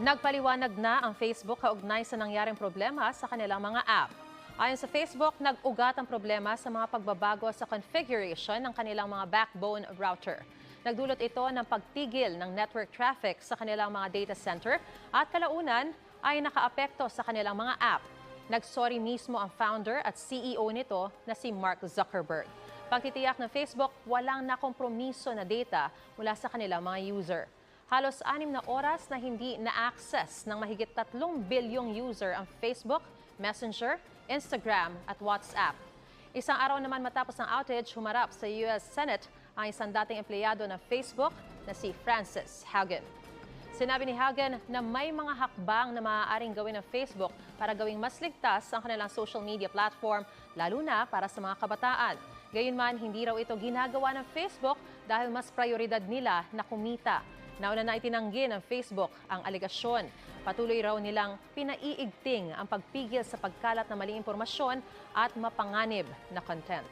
Nagpaliwanag na ang Facebook kaugnay sa nangyaring problema sa kanilang mga app. Ayon sa Facebook, nag-ugat ang problema sa mga pagbabago sa configuration ng kanilang mga backbone router. Nagdulot ito ng pagtigil ng network traffic sa kanilang mga data center at kalaunan ay nakaapekto sa kanilang mga app. Nagsorry mismo ang founder at CEO nito na si Mark Zuckerberg. Pagtitiyak ng Facebook, walang nakompromiso na data mula sa kanilang mga user. Halos 6 na oras na hindi na-access ng mahigit 3 bilyong user ang Facebook, Messenger, Instagram at WhatsApp. Isang araw naman matapos ang outage, humarap sa US Senate ang isang dating empleyado ng Facebook na si Frances Haugen. Sinabi ni Haugen na may mga hakbang na maaaring gawin ng Facebook para gawing mas ligtas ang kanilang social media platform, lalo na para sa mga kabataan. Gayunman, hindi raw ito ginagawa ng Facebook dahil mas prioridad nila na kumita. Nauna na itinanggi ng Facebook ang alegasyon. Patuloy raw nilang pinaiigting ang pagpigil sa pagkalat ng maling impormasyon at mapanganib na content.